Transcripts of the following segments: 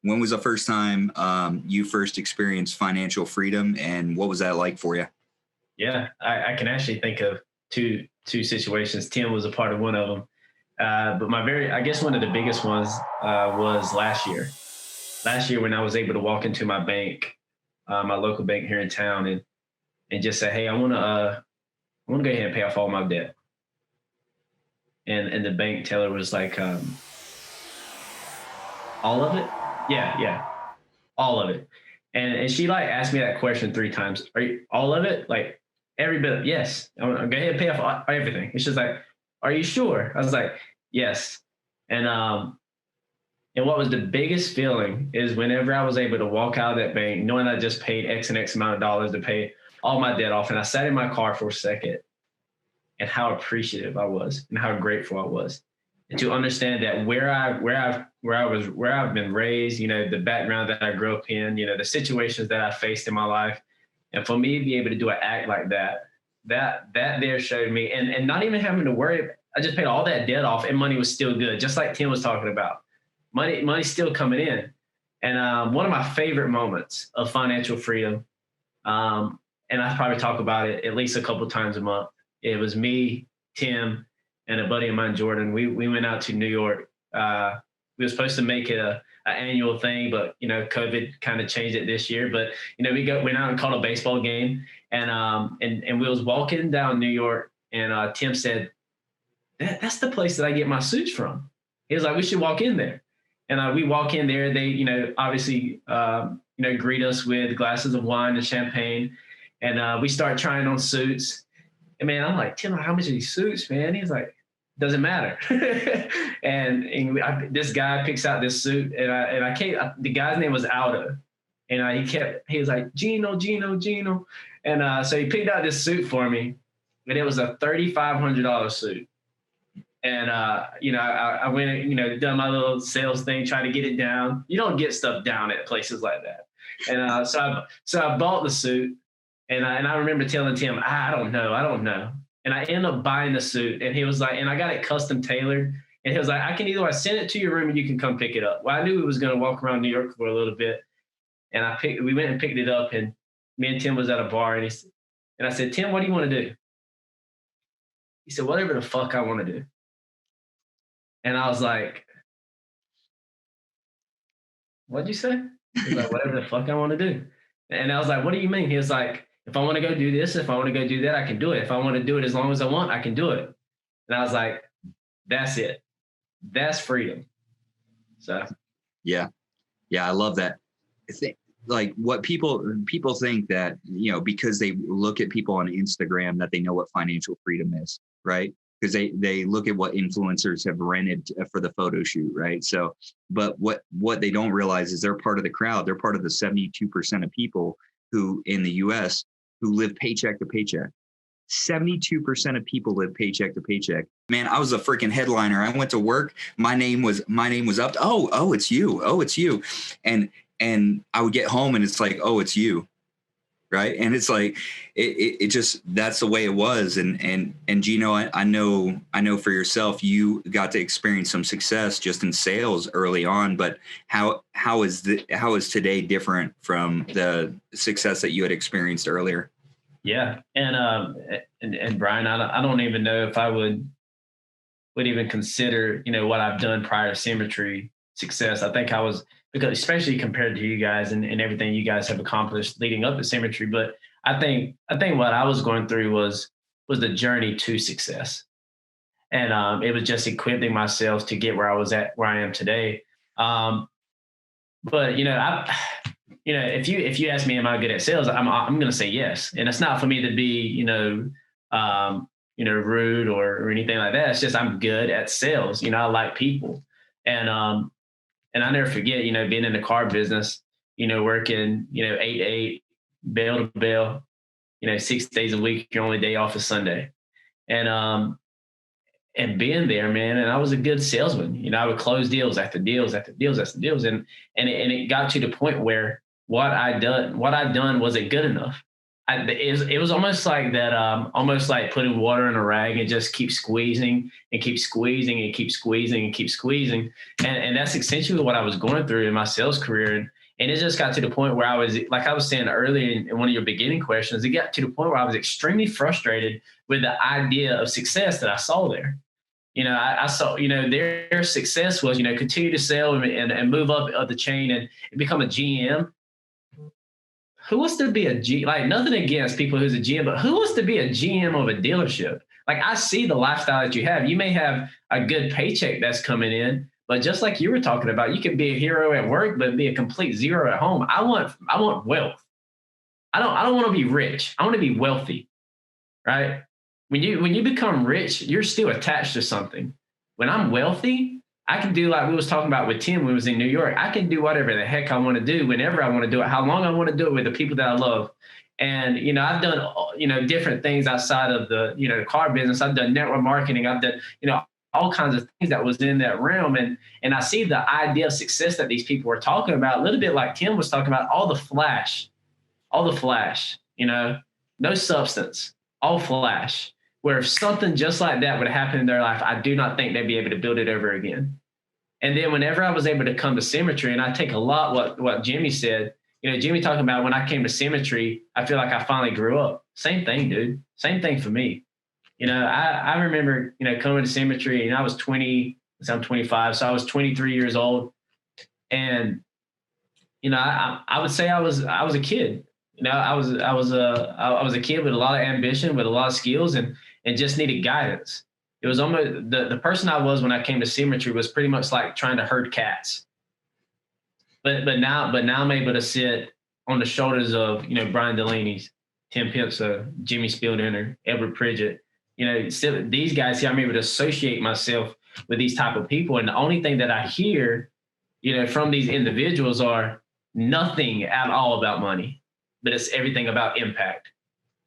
when was the first time you first experienced financial freedom, and what was that like for you? Yeah, I can actually think of two situations. Tim was a part of one of them. But I guess one of the biggest ones was last year. Last year when I was able to walk into my bank, my local bank here in town, and just say, hey, I want to go ahead and pay off all my debt. And the bank teller was like, all of it? Yeah, all of it. And she like asked me that question 3 times. Are you all of it? Like every bit of, yes. I'm gonna go ahead and pay off everything. It's just like, are you sure? I was like, yes. And what was the biggest feeling is whenever I was able to walk out of that bank, knowing I just paid X and X amount of dollars to pay all my debt off. And I sat in my car for a second, and how appreciative I was and how grateful I was. And to understand that where I've been raised, the background that I grew up in, the situations that I faced in my life. And for me to be able to do an act like that there showed me, and not even having to worry, I just paid all that debt off and money was still good. Just like Tim was talking about, money's still coming in. And one of my favorite moments of financial freedom, and I probably talk about it at least a couple of times a month. It was me, Tim, and a buddy of mine, Jordan. We went out to New York. We were supposed to make it an annual thing, but COVID kind of changed it this year. But we went out and caught a baseball game, and we was walking down New York, and Tim said, "That's the place that I get my suits from." He was like, "We should walk in there." And we walk in there. They obviously greet us with glasses of wine and champagne, and we start trying on suits. And man, I'm like, Tim, how much are these suits, man? He's like, doesn't matter. and this guy picks out this suit, and I can't. The guy's name was Aldo, and he was like, Gino. And so he picked out this suit for me, and it was a $3,500 suit. And I went, done my little sales thing, trying to get it down. You don't get stuff down at places like that. And so I bought the suit. And I remember telling Tim, I don't know. And I ended up buying the suit, and he was like, and I got it custom tailored. And he was like, I send it to your room and you can come pick it up. Well, I knew he was going to walk around New York for a little bit. And we went and picked it up, and me and Tim was at a bar, and I said, Tim, what do you want to do? He said, whatever the fuck I want to do. And I was like, what'd you say? He was like, whatever the fuck I want to do. And I was like, what do you mean? He was like, if I want to go do this, if I want to go do that, I can do it. If I want to do it as long as I want, I can do it. And I was like, that's it. That's freedom. So. Yeah. I love that. I think like what people think that, because they look at people on Instagram that they know what financial freedom is, right? Because they look at what influencers have rented for the photo shoot, right? So, but what they don't realize is they're part of the crowd. They're part of the 72% of people who in the U.S. who live paycheck to paycheck. 72% of people live paycheck to paycheck. Man, I was a freaking headliner. I went to work. My name was up. Oh, it's you. Oh, it's you. And I would get home and it's like, oh, it's you. Right. And it's like, it just, that's the way it was. And Gino, I know for yourself, you got to experience some success just in sales early on, but how is today different from the success that you had experienced earlier? Yeah. And Brian, I don't even know if I would even consider, what I've done prior to Symmetry success. I think I was, because especially compared to you guys and everything you guys have accomplished leading up to Symmetry. But I think what I was going through was the journey to success. And it was just equipping myself to get where I am today. But if you ask me, am I good at sales? I'm going to say yes. And it's not for me to be, rude or anything like that. It's just, I'm good at sales. I like people. And I never forget, being in the car business, working, 8 to 8, bail to bail, 6 days a week, your only day off is Sunday. And being there, man, and I was a good salesman. I would close deals after deals after deals after deals. And it got to the point where what I'd done wasn't good enough. it was almost like that, almost like putting water in a rag and just keep squeezing and keep squeezing and keep squeezing and keep squeezing. And that's essentially what I was going through in my sales career. And it just got to the point where I was, like I was saying earlier in one of your beginning questions, it got to the point where I was extremely frustrated with the idea of success that I saw there. I saw, their success was, continue to sell and move up the chain and become a GM. Who wants to be a G? Like, nothing against people who's a GM, but who wants to be a GM of a dealership? Like, I see the lifestyle that you have. You may have a good paycheck that's coming in, but just like you were talking about, you can be a hero at work, but be a complete zero at home. I want wealth. I don't want to be rich. I want to be wealthy, right? When you become rich, you're still attached to something. When I'm wealthy, I can do like we was talking about with Tim when we was in New York. I can do whatever the heck I want to do, whenever I want to do it, how long I want to do it with the people that I love. And, I've done, different things outside of the car business. I've done network marketing. I've done, all kinds of things that was in that realm. And I see the idea of success that these people were talking about, a little bit like Tim was talking about, all the flash, no substance, all flash. Where if something just like that would happen in their life, I do not think they'd be able to build it over again. And then whenever I was able to come to Symmetry, and I take a lot what Jimmy said, Jimmy talking about when I came to Symmetry, I feel like I finally grew up. Same thing, dude. Same thing for me. I remember, coming to Symmetry, and I was 20, so I'm 25. So I was 23 years old. And, I would say I was a kid. I was a kid with a lot of ambition, with a lot of skills, and just needed guidance. It was almost the person I was when I came to Symmetry was pretty much like trying to herd cats. But now I'm able to sit on the shoulders of, Brian Delaney, Tim Pensa, Jimmy Spieldinner, Edward Pridgett. Still, these guys here, I'm able to associate myself with these type of people. And the only thing that I hear, from these individuals are nothing at all about money, but it's everything about impact.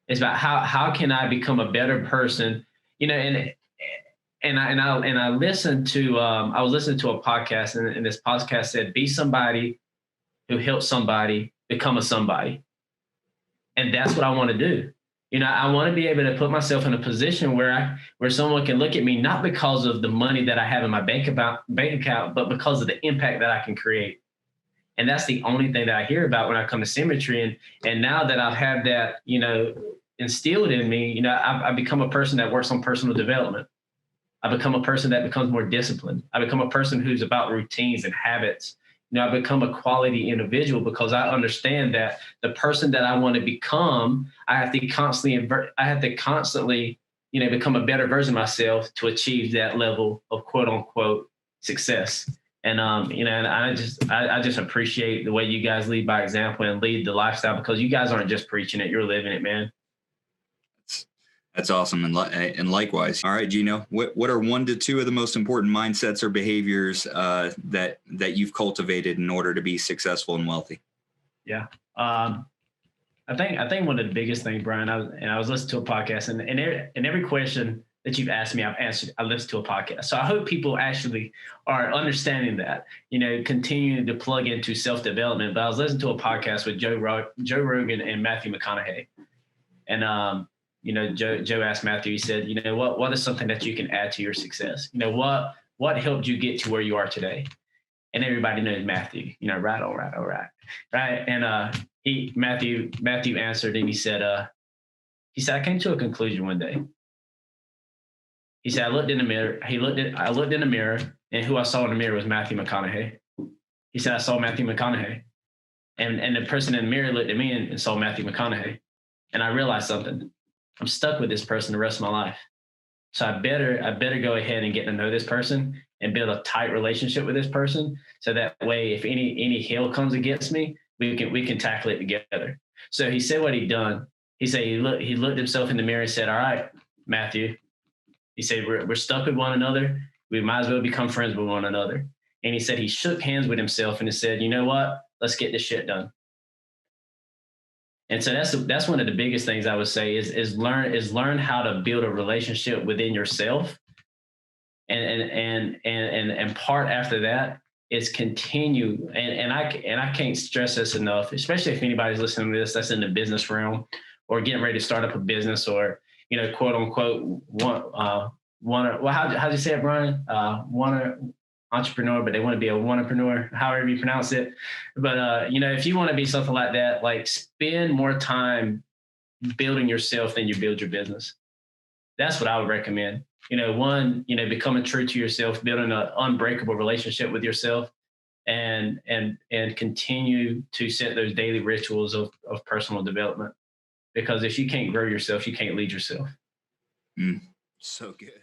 It's about how can I become a better person, and I listened to I was listening to a podcast, and this podcast said, be somebody who helps somebody become a somebody. And that's what I want to do. I want to be able to put myself in a position where someone can look at me, not because of the money that I have in my bank account, but because of the impact that I can create. And that's the only thing that I hear about when I come to Symmetry. And now that I've had that, instilled in me, I've become a person that works on personal development. I become a person that becomes more disciplined. I become a person who's about routines and habits. I become a quality individual because I understand that the person that I want to become, I have to constantly, become a better version of myself to achieve that level of quote unquote success. And, and I just appreciate the way you guys lead by example and lead the lifestyle, because you guys aren't just preaching it, you're living it, man. That's awesome. And likewise. All right, Gino, what are 1 to 2 of the most important mindsets or behaviors that you've cultivated in order to be successful and wealthy? Yeah. I think one of the biggest things, Brian, I was listening to a podcast, and every question that you've asked me, I've answered. I listened to a podcast. So I hope people actually are understanding that, continuing to plug into self-development. But I was listening to a podcast with Joe Rogan and Matthew McConaughey. And, Joe asked Matthew, he said, what is something that you can add to your success? What helped you get to where you are today? And everybody knows Matthew, right. All right. Right. And Matthew answered, and he said, I came to a conclusion one day. He said, I looked in the mirror. I looked in the mirror, and who I saw in the mirror was Matthew McConaughey. He said, I saw Matthew McConaughey. And the person in the mirror looked at me and saw Matthew McConaughey. And I realized something. I'm stuck with this person the rest of my life. So I better go ahead and get to know this person and build a tight relationship with this person. So that way, if any hell comes against me, we can tackle it together. So he said what he'd done. He said he looked himself in the mirror and said, all right, Matthew. He said, we're stuck with one another. We might as well become friends with one another. And he said he shook hands with himself and he said, you know what? Let's get this shit done. And so that's one of the biggest things I would say is learn how to build a relationship within yourself. And part after that is continue. And I can't stress this enough, especially if anybody's listening to this that's in the business realm or getting ready to start up a business, or, quote unquote, how do you say it, Brian? Entrepreneur, but they want to be a entrepreneur, however you pronounce it. But, if you want to be something like that, like spend more time building yourself than you build your business. That's what I would recommend. Becoming true to yourself, building an unbreakable relationship with yourself, and continue to set those daily rituals of personal development. Because if you can't grow yourself, you can't lead yourself. So good.